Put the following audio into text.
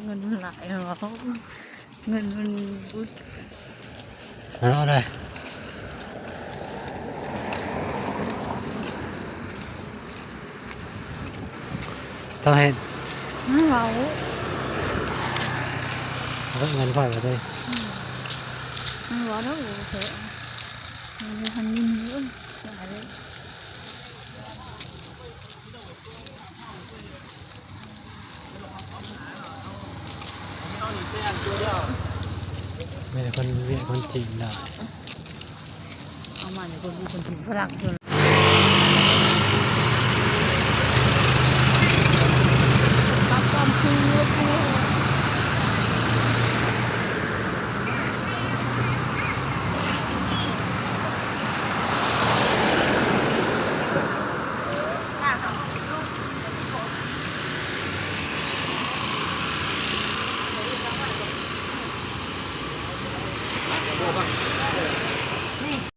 เงินมันหลายเหรอเงินมันเอาเลยต้องเห็นเราเงินค่อยไปเลยเราđóเถอะมันทันยินเยอะหลายเลยไม่ได้คนเวียดคนจีนได้เอามาเนี่ยคนดูคนถึงฝรั่งจนปั๊บปั๊มคือเยอะ